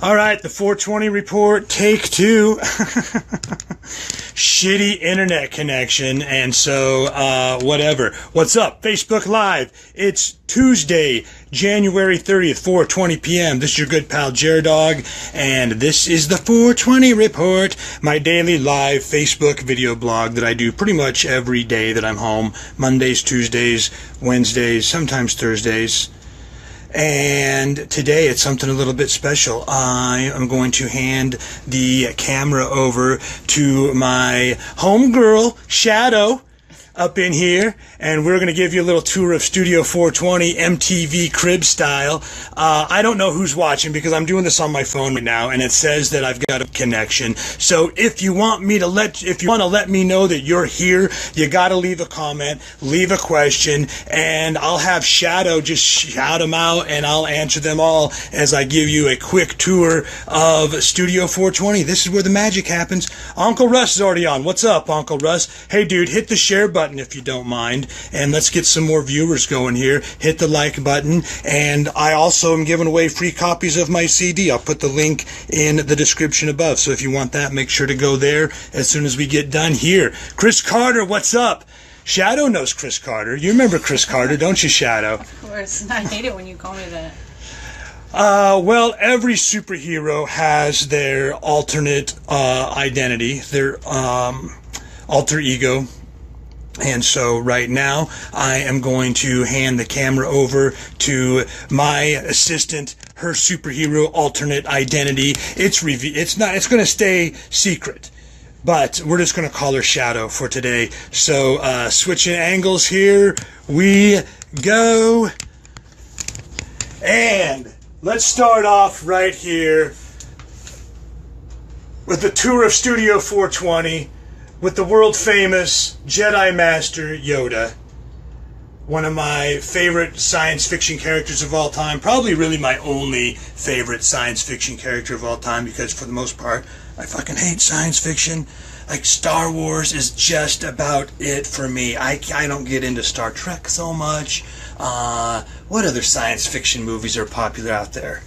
All right, the 420 report, take two. Shitty internet connection, and so, whatever. What's up? Facebook Live. It's Tuesday, January 30th, 4:20 p.m. This is your good pal, JerDog, and this is the 420 report, my daily live Facebook video blog that I do pretty much every day that I'm home. Mondays, Tuesdays, Wednesdays, sometimes Thursdays. And today it's something a little bit special. I am going to hand the camera over to my homegirl, Shadow, up in here, and we're going to give you a little tour of Studio 420 MTV crib style. I don't know who's watching because I'm doing this on my phone right now, and it says that I've got a connection. So if you want to let me know that you're here, you got to leave a comment, leave a question, and I'll have Shadow just shout them out, and I'll answer them all as I give you a quick tour of Studio 420. This is where the magic happens. Uncle Russ is already on. What's up, Uncle Russ? Hey, dude, hit the share button if you don't mind, and let's get some more viewers going here. Hit the like button, and I also am giving away free copies of my CD. I'll put the link in the description above, so if you want that, make sure to go there as soon as we get done here. Chris Carter, what's up? Shadow knows Chris Carter. You remember Chris Carter, don't you, Shadow? Of course. I hate it when you call me that. Well, every superhero has their alternate identity, their alter ego. And so right now, I am going to hand the camera over to my assistant, her superhero alternate identity. It's going to stay secret, but we're just going to call her Shadow for today. So, switching angles here, we go. And let's start off right here with the tour of Studio 420. With the world-famous Jedi Master Yoda, one of my favorite science fiction characters of all time, probably really my only favorite science fiction character of all time, because for the most part, I fucking hate science fiction. Like, Star Wars is just about it for me. I don't get into Star Trek so much. What other science fiction movies are popular out there?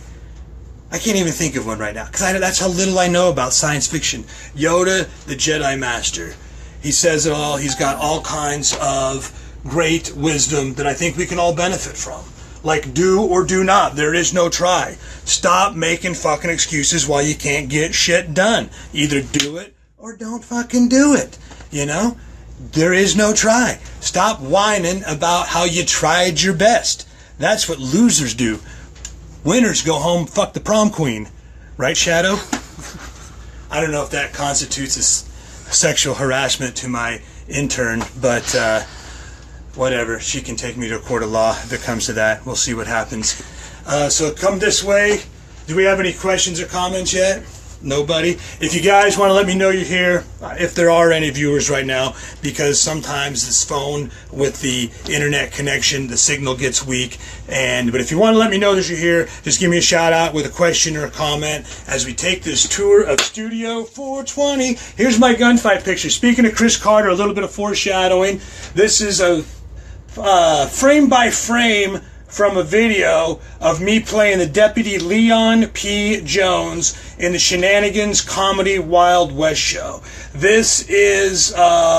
I can't even think of one right now, because that's how little I know about science fiction. Yoda, the Jedi Master. He says it all. He's got all kinds of great wisdom that I think we can all benefit from. Like, do or do not. There is no try. Stop making fucking excuses while you can't get shit done. Either do it or don't fucking do it. You know? There is no try. Stop whining about how you tried your best. That's what losers do. Winners go home, fuck the prom queen. Right, Shadow? I don't know if that constitutes as sexual harassment to my intern, but whatever. She can take me to a court of law if it comes to that. We'll see what happens. So come this way. Do we have any questions or comments yet? Nobody? If you guys want to let me know you're here, if there are any viewers right now, because sometimes this phone with the internet connection, the signal gets weak. But if you want to let me know that you're here, just give me a shout out with a question or a comment as we take this tour of Studio 420. Here's my gunfight picture. Speaking of Chris Carter, a little bit of foreshadowing. This is a frame by frame from a video of me playing the Deputy Leon P. Jones in the Shenanigans Comedy Wild West show. This is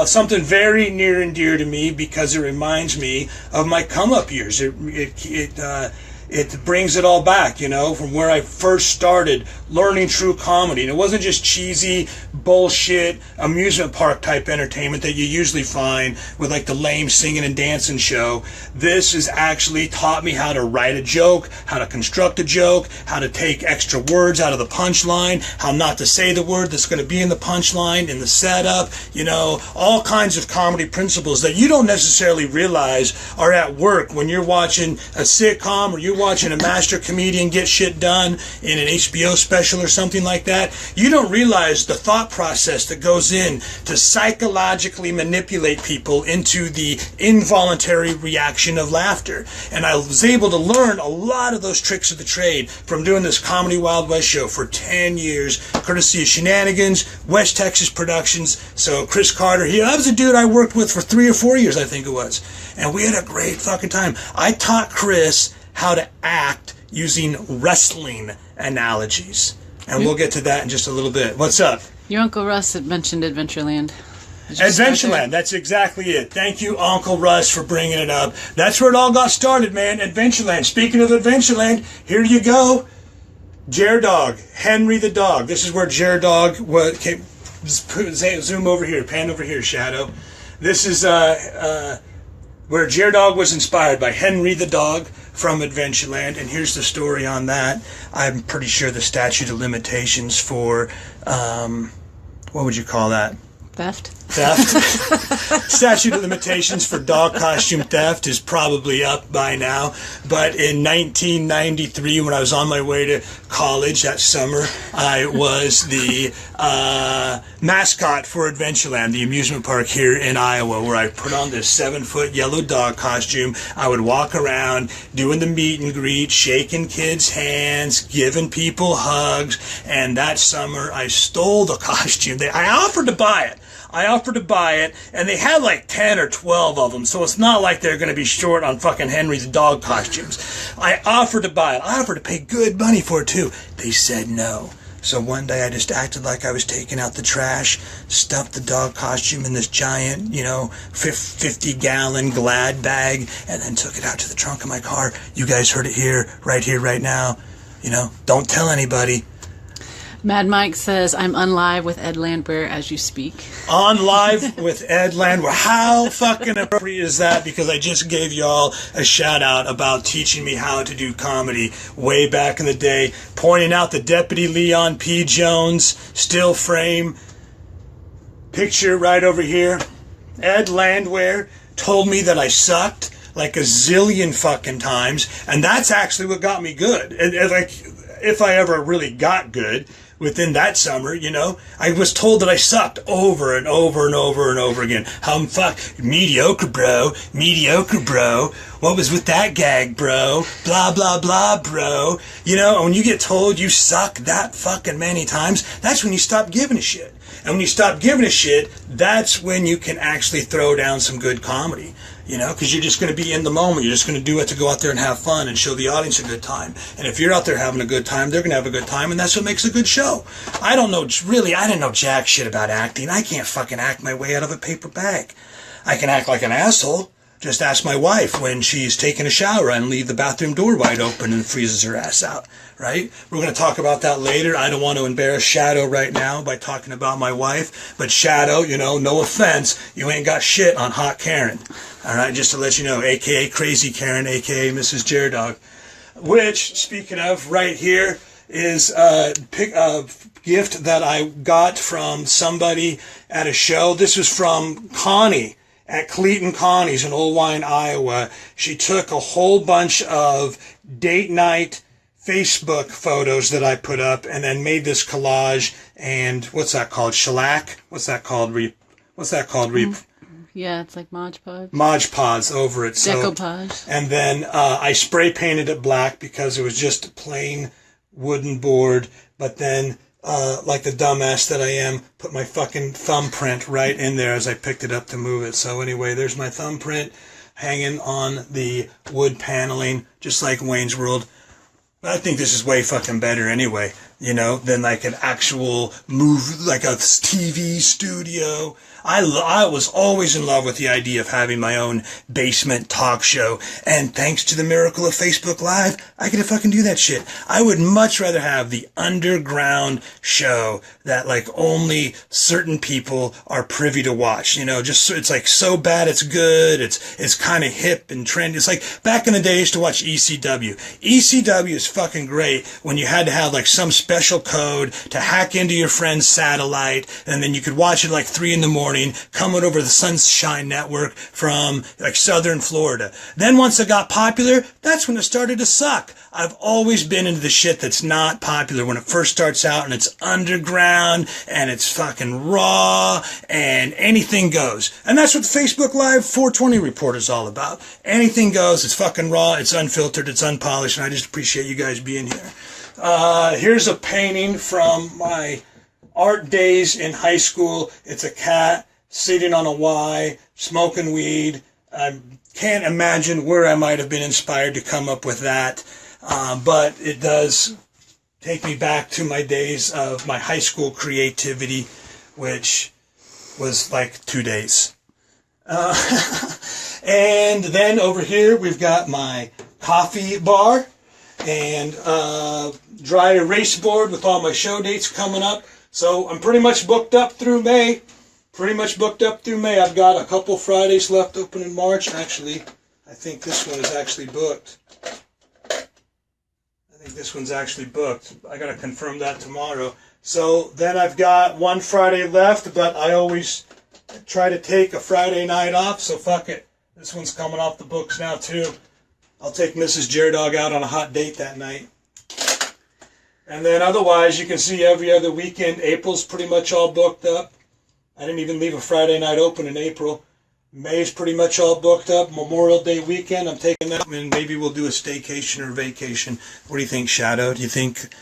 something very near and dear to me because it reminds me of my come-up years. It brings it all back, you know, from where I first started learning true comedy. And it wasn't just cheesy bullshit amusement park type entertainment that you usually find with like the lame singing and dancing show. This has actually taught me how to write a joke, how to construct a joke, how to take extra words out of the punchline, how not to say the word that's going to be in the punchline, in the setup, you know, all kinds of comedy principles that you don't necessarily realize are at work when you're watching a sitcom or you're watching a master comedian get shit done in an HBO special or something like that. You don't realize the thought process that goes in to psychologically manipulate people into the involuntary reaction of laughter. And I was able to learn a lot of those tricks of the trade from doing this Comedy Wild West show for 10 years, courtesy of Shenanigans, West Texas Productions. So Chris Carter, that was a dude I worked with for 3 or 4 years, I think it was. And we had a great fucking time. I taught Chris how to act using wrestling analogies. And we'll get to that in just a little bit. What's up? Your Uncle Russ had mentioned Adventureland. Adventureland, that's exactly it. Thank you, Uncle Russ, for bringing it up. That's where it all got started, man. Adventureland. Speaking of Adventureland, here you go. JerDog, Henry the dog. This is where JerDog came. Zoom over here, pan over here, Shadow. This is where JerDog was inspired by Henry the dog from Adventureland, and here's the story on that. I'm pretty sure the statute of limitations for, what would you call that? Theft? Statute of limitations for dog costume theft is probably up by now. But in 1993, when I was on my way to college that summer, I was the mascot for Adventureland, the amusement park here in Iowa, where I put on this 7-foot yellow dog costume. I would walk around doing the meet and greet, shaking kids' hands, giving people hugs. And that summer, I stole the costume. I offered to buy it. And they had like 10 or 12 of them, so it's not like they're going to be short on fucking Henry's dog costumes. I offered to buy it. I offered to pay good money for it, too. They said no. So one day I just acted like I was taking out the trash, stuffed the dog costume in this giant, 50-gallon Glad bag, and then took it out to the trunk of my car. You guys heard it here, right now. Don't tell anybody. Mad Mike says, I'm on live with Edlund Prayer as you speak. On live with Edlund Prayer. How fucking appropriate is that? Because I just gave y'all a shout out about teaching me how to do comedy way back in the day, pointing out the Deputy Leon P. Jones still frame picture right over here. Ed Landwehr told me that I sucked like a zillion fucking times, and that's actually what got me good. And like, if I ever really got good within that summer, I was told that I sucked over and over and over and over again. Mediocre, bro. What was with that gag, bro? Blah, blah, blah, bro. When you get told you suck that fucking many times, that's when you stop giving a shit. And when you stop giving a shit, that's when you can actually throw down some good comedy. Because you're just going to be in the moment. You're just going to do it to go out there and have fun and show the audience a good time. And if you're out there having a good time, they're going to have a good time, and that's what makes a good show. I didn't know jack shit about acting. I can't fucking act my way out of a paper bag. I can act like an asshole. Just ask my wife when she's taking a shower and leave the bathroom door wide open and freezes her ass out, right? We're going to talk about that later. I don't want to embarrass Shadow right now by talking about my wife. But Shadow, no offense, you ain't got shit on Hot Karen. All right, just to let you know, a.k.a. Crazy Karen, a.k.a. Mrs. JerDog. Which, speaking of, right here is a gift that I got from somebody at a show. This was from Connie at Cleeton Connie's in Old Wine, Iowa. She took a whole bunch of date night Facebook photos that I put up and then made this collage. And what's that called? Shellac? What's that called? Yeah, it's like Mod Podge. Mod Podge over it. Decoupage. And then I spray painted it black because it was just a plain wooden board. But then, like the dumbass that I am, put my fucking thumbprint right in there as I picked it up to move it. So anyway, there's my thumbprint hanging on the wood paneling, just like Wayne's World. I think this is way fucking better anyway, than like an actual movie, like a TV studio. I was always in love with the idea of having my own basement talk show. And thanks to the miracle of Facebook Live, I get to fucking do that shit. I would much rather have the underground show that like only certain people are privy to watch. It's like so bad it's good. It's kind of hip and trendy. It's like back in the day I used to watch ECW. ECW is fucking great when you had to have like some special code to hack into your friend's satellite, and then you could watch it like 3 a.m. coming over the Sunshine Network from like southern Florida. Then once it got popular, that's when it started to suck. I've always been into the shit that's not popular when it first starts out and it's underground and it's fucking raw and anything goes. And that's what the Facebook Live 420 report is all about. Anything goes, it's fucking raw, it's unfiltered, it's unpolished, and I just appreciate you guys being here. Here's a painting from my art days in high school. It's a cat sitting on a Y, smoking weed. I can't imagine where I might have been inspired to come up with that. but it does take me back to my days of my high school creativity, which was like 2 days. And then over here we've got my coffee bar and dry erase board with all my show dates coming up. So I'm pretty much booked up through May. I've got a couple Fridays left open in March. Actually, I think this one is actually booked. I got to confirm that tomorrow. So then I've got one Friday left, but I always try to take a Friday night off, so fuck it. This one's coming off the books now too. I'll take Mrs. JerDog out on a hot date that night. And then otherwise, you can see every other weekend, April's pretty much all booked up. I didn't even leave a Friday night open in April. May's pretty much all booked up. Memorial Day weekend, I'm taking that, and maybe we'll do a staycation or vacation. What do you think, Shadow? Do you think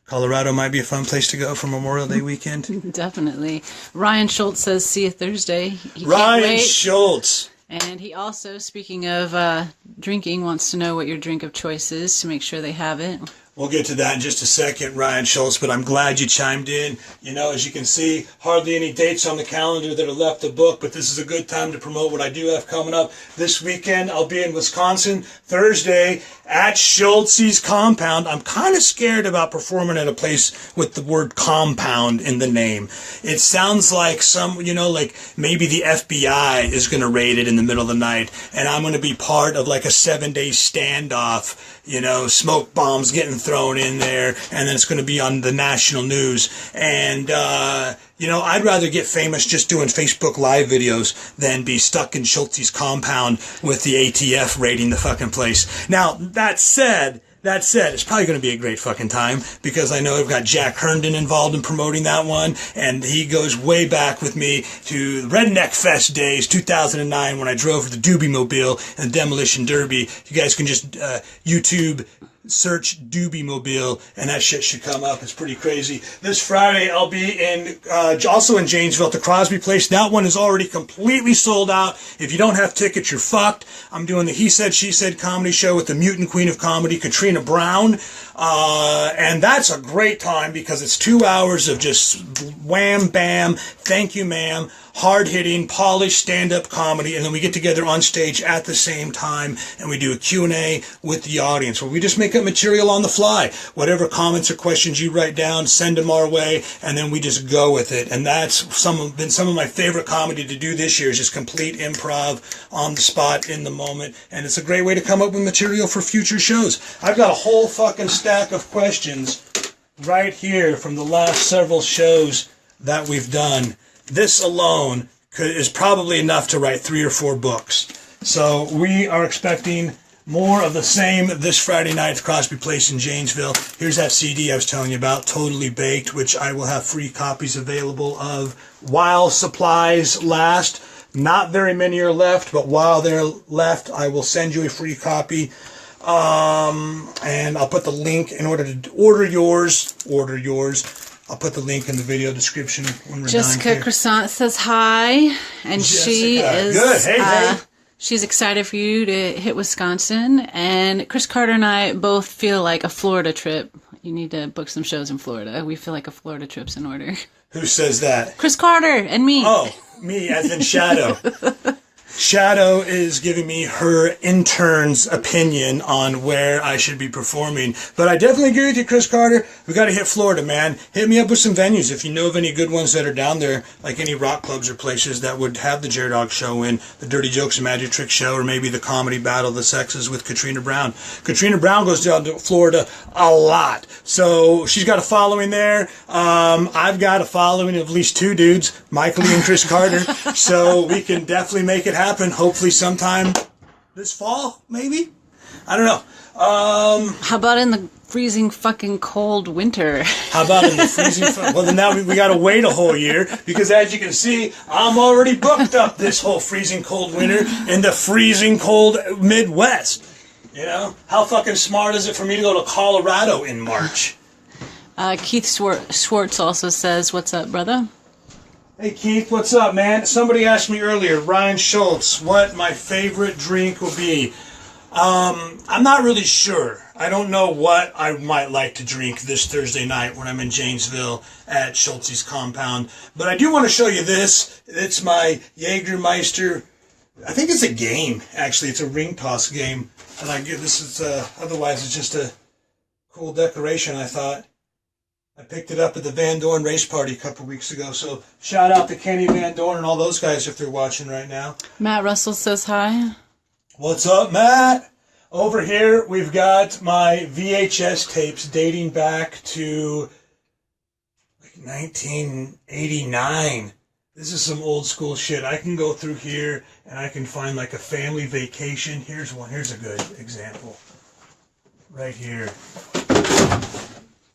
Colorado might be a fun place to go for Memorial Day weekend? Definitely. Ryan Schultz says, see you Thursday. He Ryan Schultz. And he also, speaking of drinking, wants to know what your drink of choice is to make sure they have it. We'll get to that in just a second, Ryan Schultz, but I'm glad you chimed in. You know, as you can see, hardly any dates on the calendar that are left to book, but this is a good time to promote what I do have coming up. This weekend, I'll be in Wisconsin, Thursday, at Schultz's compound. I'm kind of scared about performing at a place with the word compound in the name. It sounds like like maybe the FBI is going to raid it in the middle of the night, and I'm going to be part of like a 7-day standoff. Smoke bombs getting thrown in there, and then it's going to be on the national news. And, I'd rather get famous just doing Facebook Live videos than be stuck in Schultz's compound with the ATF raiding the fucking place. Now, that said, it's probably going to be a great fucking time because I know I've got Jack Herndon involved in promoting that one, and he goes way back with me to the Redneck Fest days, 2009, when I drove the Doobie Mobile and the Demolition Derby. You guys can just YouTube search Doobie Mobile, and that shit should come up. It's pretty crazy. This Friday, I'll be also in Janesville at the Crosby Place. That one is already completely sold out. If you don't have tickets, you're fucked. I'm doing the He Said, She Said comedy show with the mutant queen of comedy, Katrina Brown. And that's a great time because it's 2 hours of just wham, bam, thank you, ma'am, hard-hitting, polished stand-up comedy, and then we get together on stage at the same time, and we do a Q&A with the audience, where we just make up material on the fly. Whatever comments or questions you write down, send them our way, and then we just go with it. And that's been some of my favorite comedy to do this year, is just complete improv on the spot, in the moment, and it's a great way to come up with material for future shows. I've got a whole fucking stack of questions right here from the last several shows that we've done. This alone is probably enough to write 3 or 4 books. So we are expecting more of the same this Friday night at the Crosby Place in Janesville. Here's that CD I was telling you about, Totally Baked, which I will have free copies available of while supplies last. Not very many are left, but while they're left, I will send you a free copy. And I'll put the link in order to order yours. I'll put the link in the video description when we're Jessica done here. Croissant says hi, and she is good. Hey. She's excited for you to hit Wisconsin. And Chris Carter and I both feel like a Florida trip. You need to book some shows in Florida. We feel like a Florida trip's in order. Who says that? Chris Carter and me. Oh, me as in Shadow. Shadow is giving me her intern's opinion on where I should be performing. But I definitely agree with you, Chris Carter. We got to hit Florida, man. Hit me up with some venues if you know of any good ones that are down there, like any rock clubs or places that would have the JerDog show in, the Dirty Jokes and Magic Trick show, or maybe the comedy Battle of the Sexes with Katrina Brown. Katrina Brown goes down to Florida a lot. So she's got a following there. I've got a following of at least 2 dudes, Michael and Chris Carter. So we can definitely make it happen. Hopefully sometime this fall, maybe? I don't know. How about in the freezing fucking cold winter? How about in the freezing... Well, then now we got to wait a whole year, because as you can see, I'm already booked up this whole freezing cold winter in the freezing cold Midwest. How fucking smart is it for me to go to Colorado in March? Keith Schwartz also says, what's up, brother? Hey Keith, what's up, man? Somebody asked me earlier, Ryan Schultz, what my favorite drink will be. I'm not really sure. I don't know what I might like to drink this Thursday night when I'm in Janesville at Schultz's compound. But I do want to show you this. It's my Jägermeister. I think it's a game, actually. It's a ring toss game. And I get this is otherwise it's just a cool decoration, I thought. I picked it up at the Van Dorn race party a couple weeks ago. So shout out to Kenny Van Dorn and all those guys if they're watching right now. Matt Russell says hi. What's up, Matt? Over here, we've got my VHS tapes dating back to like 1989. This is some old school shit. I can go through here and I can find like a family vacation. Here's one. Here's a good example. Right here.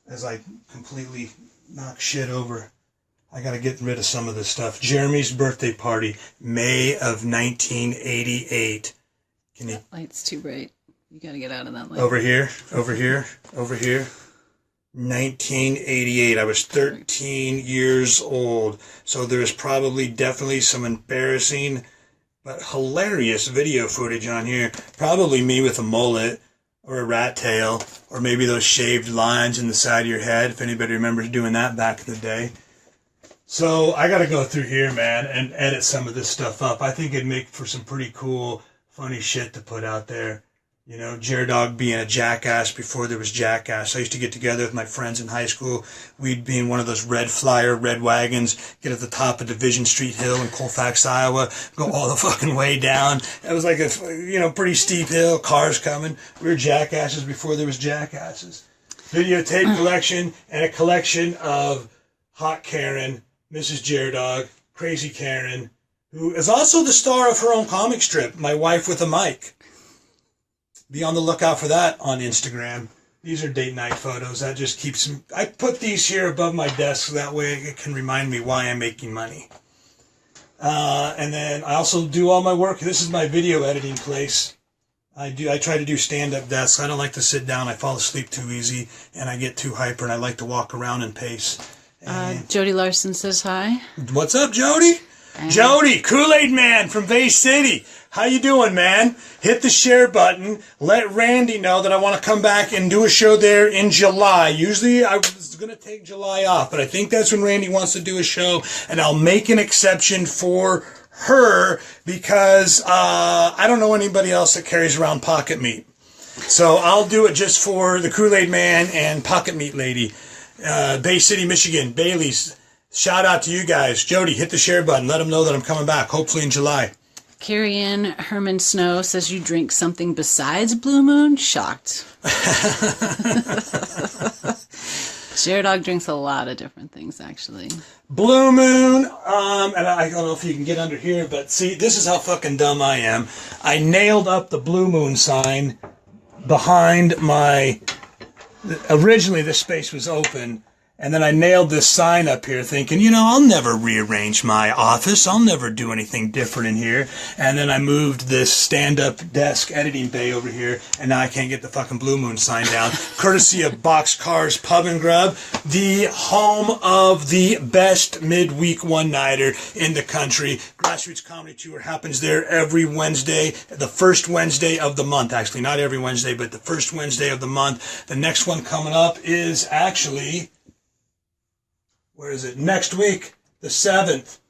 As I completely knock shit over. I got to get rid of some of this stuff. Jeremy's birthday party, May of 1988. Can you... That light's too bright. You got to get out of that light. Over here, over here, over here. 1988. I was 13 years old. So there's probably definitely some embarrassing but hilarious video footage on here. Probably me with a mullet or a rat tail or maybe those shaved lines in the side of your head, if anybody remembers doing that back in the day. So I got to go through here, man, and edit some of this stuff up. I think it'd make for some pretty cool, funny shit to put out there. You know, JerDog being a jackass before there was jackass. I used to get together with my friends in high school. We'd be in one of those red flyer, red wagons, get at the top of Division Street Hill in Colfax, Iowa, go all the fucking way down. It was like a, pretty steep hill, cars coming. We were jackasses before there was jackasses. Videotape collection and a collection of Hot Karen, Mrs. JerDog, Crazy Karen, who is also the star of her own comic strip, My Wife with a Mic. Be on the lookout for that on Instagram. These are date night photos. That just keeps them. I put these here above my desk so that way it can remind me why I'm making money. And then I also do all my work. This is my video editing place. I try to do stand-up desks. I don't like to sit down. I fall asleep too easy, and I get too hyper, and I like to walk around and pace. Jody Larson says hi. What's up, Jody? Jody, Kool-Aid Man from Bay City. How you doing, man? Hit the share button. Let Randy know that I want to come back and do a show there in July. Usually I was going to take July off, but I think that's when Randy wants to do a show, and I'll make an exception for her because I don't know anybody else that carries around pocket meat. So I'll do it just for the Kool-Aid Man and Pocket Meat Lady. Bay City, Michigan, Bailey's. Shout out to you guys. Jody, hit the share button. Let them know that I'm coming back, hopefully in July. Carrie Ann Herman Snow says you drink something besides Blue Moon. Shocked. JerDog drinks a lot of different things, actually. Blue Moon, and I don't know if you can get under here, but see, this is how fucking dumb I am. I nailed up the Blue Moon sign behind my... Originally, this space was open. And then I nailed this sign up here thinking, I'll never rearrange my office. I'll never do anything different in here. And then I moved this stand-up desk editing bay over here, and now I can't get the fucking Blue Moon sign down. Courtesy of Boxcars Pub and Grub, the home of the best midweek one-nighter in the country. Grassroots Comedy Tour happens there every Wednesday, the first Wednesday of the month. Actually, not every Wednesday, but the first Wednesday of the month. The next one coming up is actually... Where is it? Next week, the 7th.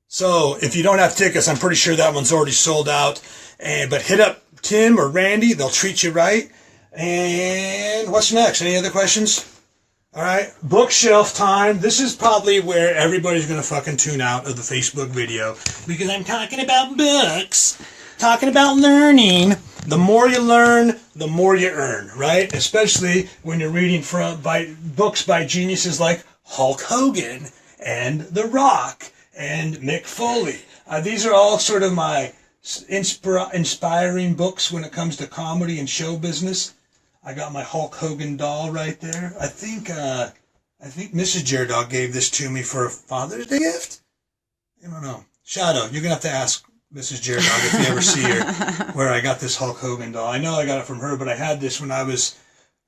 So if you don't have tickets, I'm pretty sure that one's already sold out. But hit up Tim or Randy. They'll treat you right. And what's next? Any other questions? All right. Bookshelf time. This is probably where everybody's going to fucking tune out of the Facebook video. Because I'm talking about books. Talking about learning. The more you learn, the more you earn, right? Especially when you're reading books by geniuses like Hulk Hogan and The Rock and Mick Foley. These are all sort of my inspiring books when it comes to comedy and show business. I got my Hulk Hogan doll right there. I think Mrs. JerDog gave this to me for a Father's Day gift. I don't know. Shadow, you're gonna have to ask Mrs. JerDog if you ever see her where I got this Hulk Hogan doll. I know I got it from her, but I had this when I was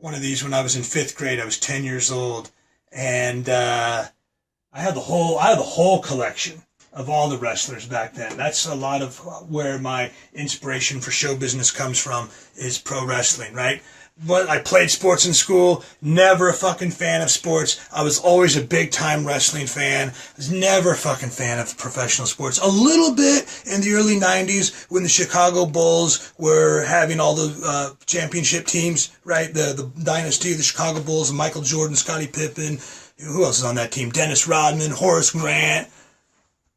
in 5th grade. I was 10 years old. And I had the whole collection of all the wrestlers back then. That's a lot of where my inspiration for show business comes from, is pro wrestling, right? I played sports in school, never a fucking fan of sports. I was always a big time wrestling fan. I was never a fucking fan of professional sports. A little bit in the early 90s when the Chicago Bulls were having all the championship teams, right? The dynasty of the Chicago Bulls, Michael Jordan, Scottie Pippen. Who else is on that team? Dennis Rodman, Horace Grant.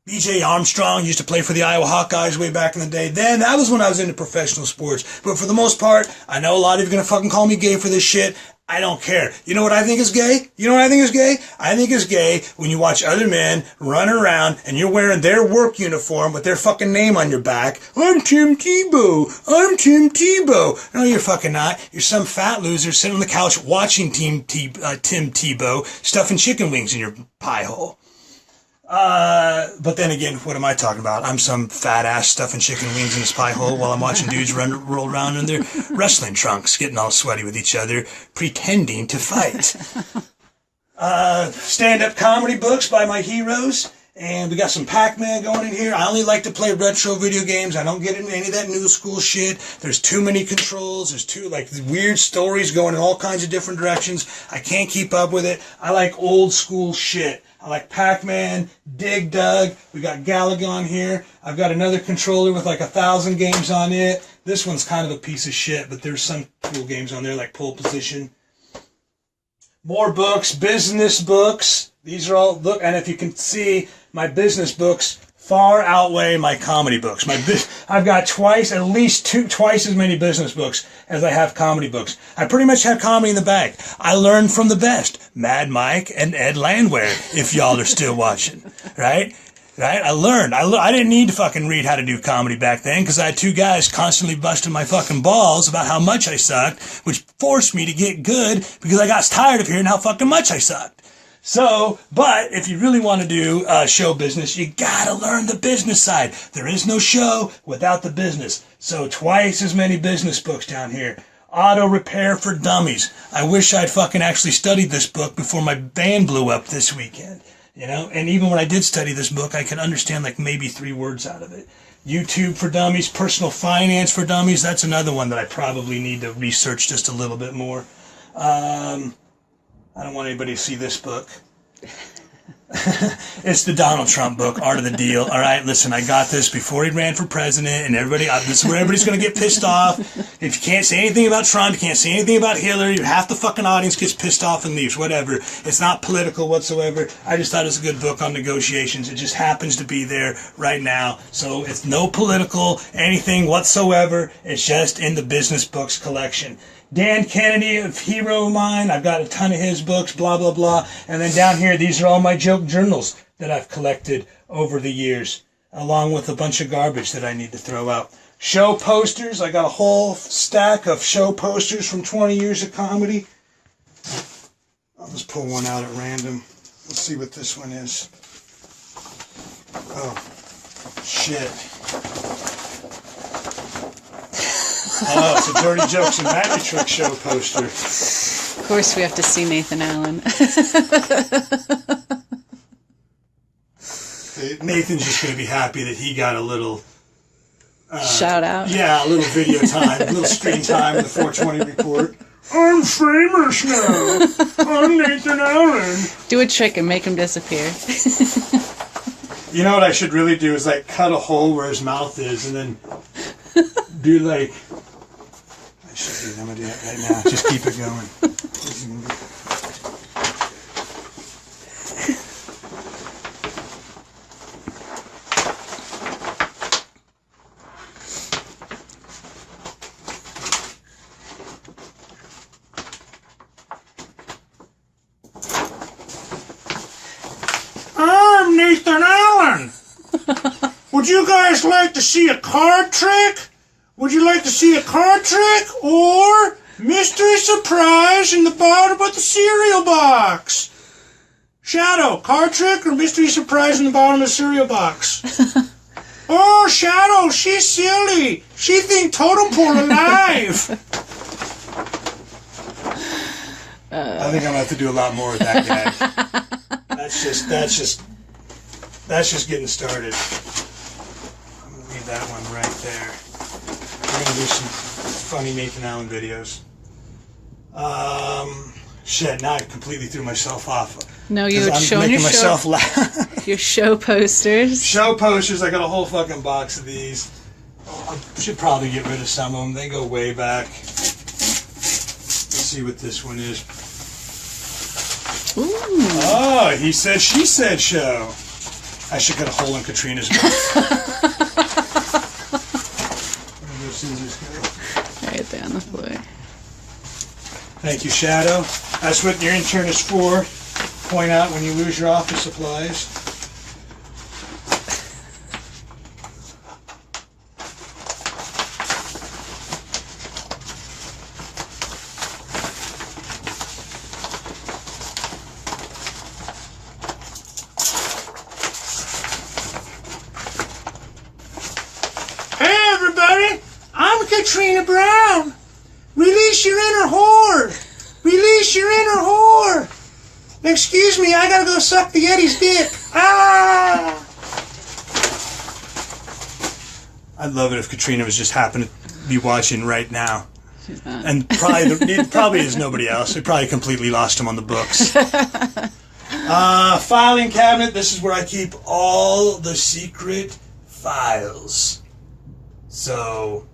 B.J. Armstrong used to play for the Iowa Hawkeyes way back in the day. Then, that was when I was into professional sports. But for the most part, I know a lot of you are going to fucking call me gay for this shit. I don't care. You know what I think is gay? You know what I think is gay? I think it's gay when you watch other men run around and you're wearing their work uniform with their fucking name on your back. I'm Tim Tebow. I'm Tim Tebow. No, you're fucking not. You're some fat loser sitting on the couch watching Tim Tebow stuffing chicken wings in your pie hole. But then again, what am I talking about? I'm some fat ass stuffing chicken wings in his pie hole while I'm watching dudes roll around in their wrestling trunks, getting all sweaty with each other, pretending to fight. Stand-up comedy books by my heroes. And we got some Pac-Man going in here. I only like to play retro video games. I don't get into any of that new school shit. There's too many controls. There's weird stories going in all kinds of different directions. I can't keep up with it. I like old school shit. I like Pac-Man, Dig Dug. We got Galaga on here. I've got another controller with 1,000 games on it. This one's kind of a piece of shit, but there's some cool games on there like Pole Position. More books, business books. These are all, look, and if you can see, my business books far outweigh my comedy books. I've got twice as many business books as I have comedy books. I pretty much have comedy in the bag. I learned from the best, Mad Mike and Ed Landwehr, if y'all are still watching, right? Right? I learned. I didn't need to fucking read how to do comedy back then because I had two guys constantly busting my fucking balls about how much I sucked, which forced me to get good because I got tired of hearing how fucking much I sucked. So, but if you really want to do show business, you gotta learn the business side. There is no show without the business. So twice as many business books down here. Auto Repair for Dummies. I wish I'd fucking actually studied this book before my van blew up this weekend. You know, and even when I did study this book, I could understand maybe 3 words out of it. YouTube for Dummies, Personal Finance for Dummies. That's another one that I probably need to research just a little bit more. I don't want anybody to see this book. It's the Donald Trump book, Art of the Deal. All right, listen, I got this before he ran for president, and this is where everybody's going to get pissed off. If you can't say anything about Trump, you can't say anything about Hillary, half the fucking audience gets pissed off and leaves, whatever. It's not political whatsoever. I just thought it was a good book on negotiations. It just happens to be there right now. So it's no political anything whatsoever. It's just in the business books collection. Dan Kennedy, a hero of mine. I've got a ton of his books, blah, blah, blah. And then down here, these are all my joke journals that I've collected over the years, along with a bunch of garbage that I need to throw out. Show posters. I got a whole stack of show posters from 20 years of comedy. I'll just pull one out at random. Let's see what this one is. Oh, shit. Oh, it's a Dirty Jokes and Magic Trick show poster. Of course, we have to see Nathan Allen. Nathan's just going to be happy that he got a little... shout out. Yeah, a little video time, a little screen time in the 420 report. I'm famous now. I'm Nathan Allen. Do a trick and make him disappear. You know what I should really do is cut a hole where his mouth is and then do I should do. I'm going to do that right now. Just keep it going. I'm Nathan Allen. Would you guys like to see a card trick? Would you like to see a card trick or mystery surprise in the bottom of the cereal box? Shadow, card trick or mystery surprise in the bottom of the cereal box? Oh, Shadow, she's silly. She think totem pole alive. I think I'm gonna have to do a lot more with that guy. That's just getting started. I'm gonna leave that one right there. We're going to do some funny Nathan Allen videos. Shit, now I completely threw myself off. No, you were showing making myself laugh. your show posters. Show posters. I got a whole fucking box of these. I should probably get rid of some of them. They go way back. Let's see what this one is. Ooh. Oh, he said, she said show. I should get a hole in Katrina's mouth. Where do those scissors go? Right there on the floor. Thank you, Shadow. That's what your intern is for. Point out when you lose your office supplies. Hey, everybody! I'm Katrina Brown. Release your inner whore! Release your inner whore! Excuse me, I gotta go suck the Yeti's dick. Ah! I'd love it if Katrina was just happening to be watching right now. She's not. And probably is nobody else. We probably completely lost him on the books. Filing cabinet. This is where I keep all the secret files. So,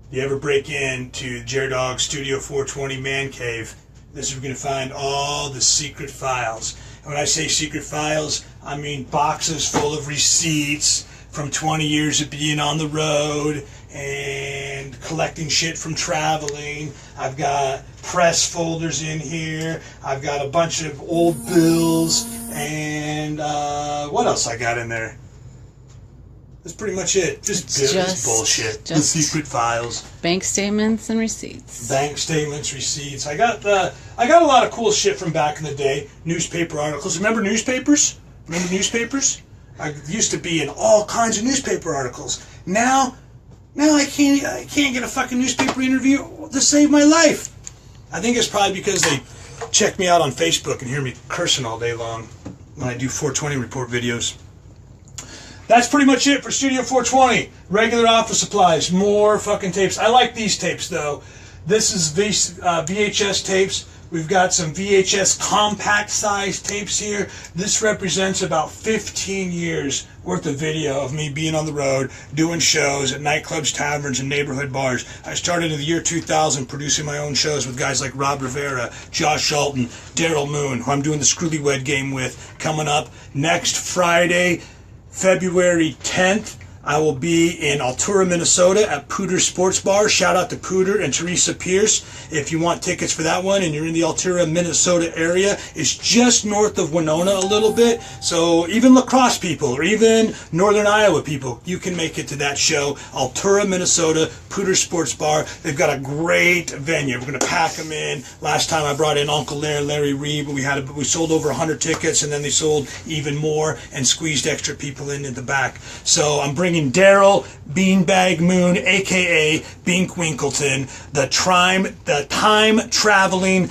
if you ever break into JerDog Studio 420 Man Cave, this is where you're going to find all the secret files. And when I say secret files, I mean boxes full of receipts from 20 years of being on the road and collecting shit from traveling. I've got press folders in here. I've got a bunch of old bills. And what else I got in there? That's pretty much it. Just bullshit. The secret files. Bank statements and receipts. Bank statements, receipts. I got a lot of cool shit from back in the day. Newspaper articles. Remember newspapers? Remember newspapers? I used to be in all kinds of newspaper articles. Now I can't get a fucking newspaper interview to save my life. I think it's probably because they check me out on Facebook and hear me cursing all day long when I do 420 report videos. That's pretty much it for Studio 420. Regular office supplies. More fucking tapes. I like these tapes, though. This is VHS tapes. We've got some VHS compact-sized tapes here. This represents about 15 years worth of video of me being on the road, doing shows at nightclubs, taverns, and neighborhood bars. I started in the year 2000 producing my own shows with guys like Rob Rivera, Josh Schultz, Daryl Moon, who I'm doing the Screwlywed game with, coming up next Friday, February 10th. I will be in Altura, Minnesota at Pooter Sports Bar. Shout out to Pooter and Teresa Pierce. If you want tickets for that one and you're in the Altura, Minnesota area, it's just north of Winona a little bit. So even La Crosse people or even Northern Iowa people, you can make it to that show. Altura, Minnesota, Pooter Sports Bar. They've got a great venue. We're going to pack them in. Last time I brought in Uncle Larry Reed. We sold over 100 tickets and then they sold even more and squeezed extra people in the back. So I'm bringing Daryl Beanbag Moon, a.k.a. Bink Winkleton, the time-traveling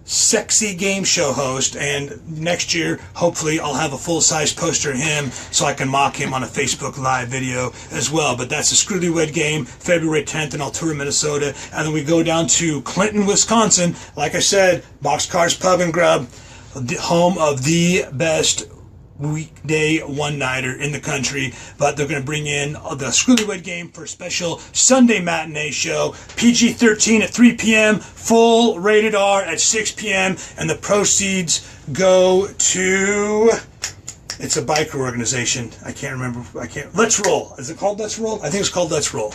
sexy game show host, and next year, hopefully, I'll have a full-size poster of him so I can mock him on a Facebook Live video as well. But that's the Screwlywed game, February 10th in Altura, Minnesota, and then we go down to Clinton, Wisconsin. Like I said, Boxcars Pub and Grub, the home of the best weekday one-nighter in the country, but they're going to bring in the Screwlywed game for a special Sunday matinee show, PG-13 at 3 p.m., full rated R at 6 p.m., and the proceeds go to... It's a biker organization. I can't remember. Let's Roll. Is it called Let's Roll? I think it's called Let's Roll.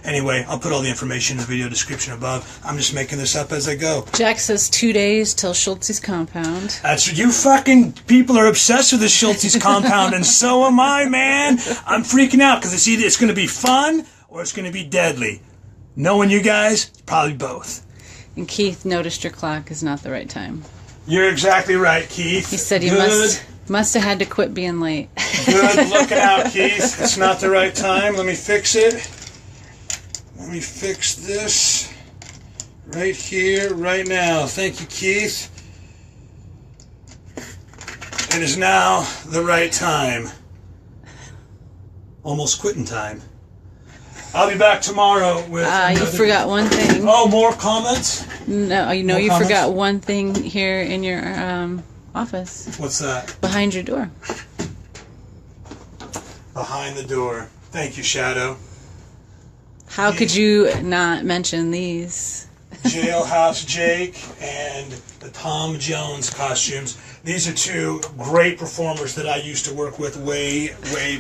Anyway, I'll put all the information in the video description above. I'm just making this up as I go. Jack says 2 days till Schultz's compound. That's you fucking people are obsessed with this Schultz's compound, and so am I, man. I'm freaking out because it's either it's going to be fun or it's going to be deadly. Knowing you guys, probably both. And Keith noticed your clock is not the right time. You're exactly right, Keith. He said you must have had to quit being late. Good looking out, Keith. It's not the right time. Let me fix it. Let me fix this right here, right now. Thank you, Keith. It is now the right time. Almost quitting time. I'll be back tomorrow with... You forgot one thing. Oh, more comments? No, you know, More you comments? forgot one thing here in your office. What's that? Behind your door. Behind the door. Thank you, Shadow. How could you not mention these? Jailhouse Jake and the Tom Jones costumes. These are two great performers that I used to work with way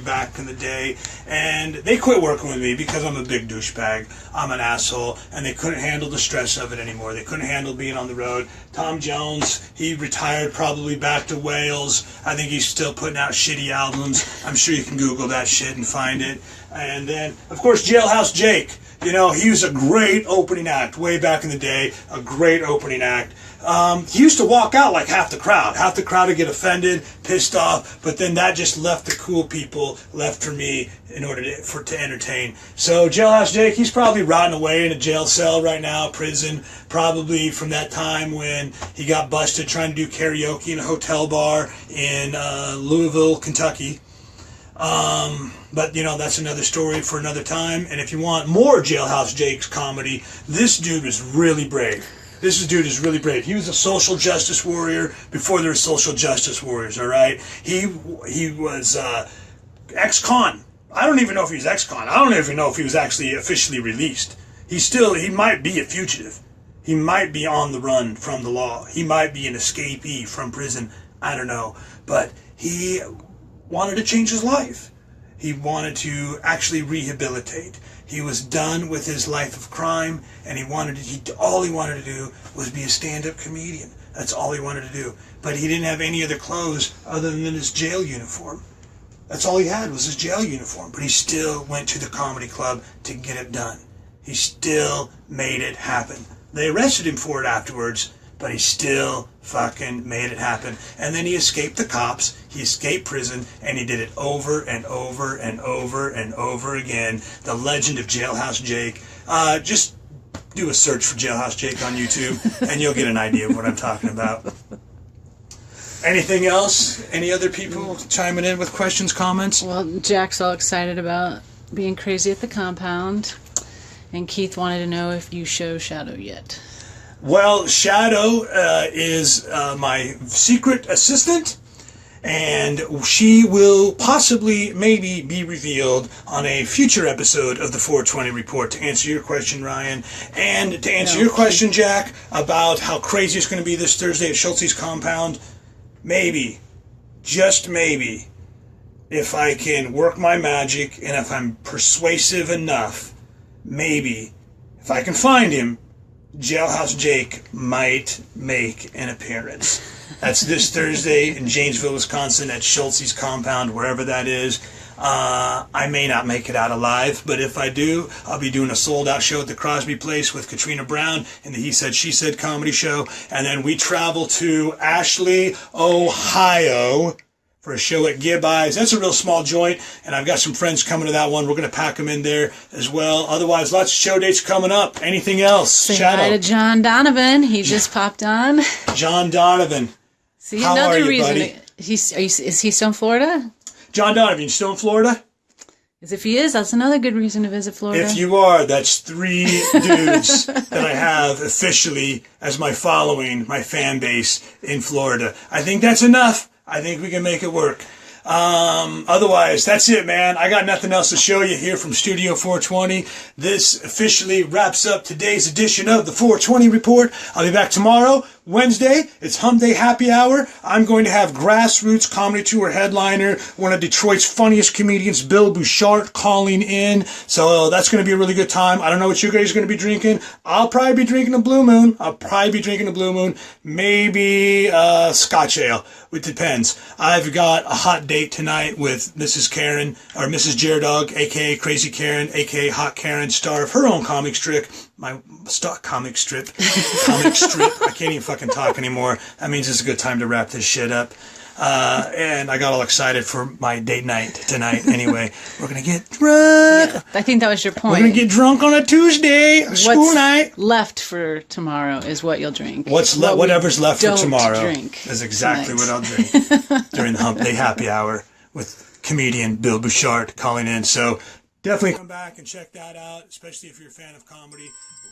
back in the day. And they quit working with me because I'm a big douchebag. I'm an asshole. And they couldn't handle the stress of it anymore. They couldn't handle being on the road. Tom Jones, he retired probably back to Wales. I think he's still putting out shitty albums. I'm sure you can Google that shit and find it. And then, of course, Jailhouse Jake. You know, he was a great opening act way back in the day, a great opening act. He used to walk out like half the crowd. Half the crowd would get offended, pissed off, but then that just left the cool people left for me in order to entertain. So Jailhouse Jake, he's probably rotting away in a jail cell right now, prison, probably from that time when he got busted trying to do karaoke in a hotel bar in Louisville, Kentucky. But, you know, that's another story for another time. And if you want more Jailhouse Jake's comedy, this dude is really brave. This dude is really brave. He was a social justice warrior before there were social justice warriors, all right? He was ex-con. I don't even know if he was ex-con. I don't even know if he was actually officially released. He might be a fugitive. He might be on the run from the law. He might be an escapee from prison. I don't know. But he wanted to change his life. He wanted to actually rehabilitate. He was done with his life of crime, and all he wanted to do was be a stand-up comedian. That's all he wanted to do. But he didn't have any other clothes other than his jail uniform. That's all he had was his jail uniform. But he still went to the comedy club to get it done. He still made it happen. They arrested him for it afterwards, but he still fucking made it happen. And then he escaped the cops, he escaped prison, and he did it over and over and over and over again. The legend of Jailhouse Jake. Just do a search for Jailhouse Jake on YouTube, and you'll get an idea of what I'm talking about. Anything else? Any other people chiming in with questions, comments? Well, Jack's all excited about being crazy at the compound. And Keith wanted to know if you show Shadow yet. Well, Shadow is my secret assistant, and she will possibly, maybe, be revealed on a future episode of the 420 Report to answer your question, Ryan, and to answer your question, Jack, about how crazy it's going to be this Thursday at Schultz's compound. Maybe, just maybe, if I can work my magic and if I'm persuasive enough, maybe, if I can find him, Jailhouse Jake might make an appearance. That's this Thursday in Janesville, Wisconsin at Schultz's compound, wherever that is. I may not make it out alive, but if I do, I'll be doing a sold-out show at the Crosby Place with Katrina Brown in the He Said, She Said comedy show. And then we travel to Ashley, Ohio for a show at Gib Eyes. That's a real small joint, and I've got some friends coming to that one. We're going to pack them in there as well. Otherwise, lots of show dates coming up. Anything else? Say Shadow. hi to John Donovan. He just popped on. John Donovan. See, How another are you, reason. buddy? Is he still in Florida? John Donovan, you still in Florida? Because if he is, that's another good reason to visit Florida. If you are, that's 3 dudes that I have officially as my following, my fan base in Florida. I think that's enough. I think we can make it work. Otherwise, that's it, man. I got nothing else to show you here from Studio 420. This officially wraps up today's edition of the 420 Report. I'll be back tomorrow, Wednesday. It's Hump Day Happy Hour. I'm going to have Grassroots Comedy Tour headliner, one of Detroit's funniest comedians, Bill Bouchard, calling in. So that's going to be a really good time. I don't know what you guys are going to be drinking. I'll probably be drinking a Blue Moon. Maybe Scotch Ale. It depends. I've got a hot date tonight with Mrs. Karen, or Mrs. JerDog, a.k.a. Crazy Karen, a.k.a. Hot Karen, star of her own comic strip. My comic strip. I can't even fucking talk anymore. That means it's a good time to wrap this shit up. And I got all excited for my date night tonight. Anyway, we're going to get drunk. Yeah, I think that was your point. We're going to get drunk on a Tuesday, school night. Left for tomorrow is what you'll drink. Whatever's left for tomorrow drink is exactly tonight. what I'll drink during the Hump Day Happy Hour with comedian Bill Bouchard calling in. So definitely come back and check that out, especially if you're a fan of comedy.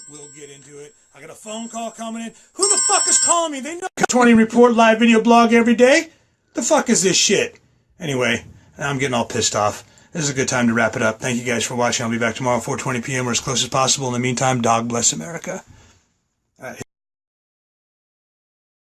We'll get into it. I got a phone call coming in. Who the fuck is calling me? They know 20 report live video blog every day. The fuck is this shit? Anyway, I'm getting all pissed off. This is a good time to wrap it up. Thank you guys for watching. I'll be back tomorrow, 4:20 p.m. or as close as possible. In the meantime, dog bless America.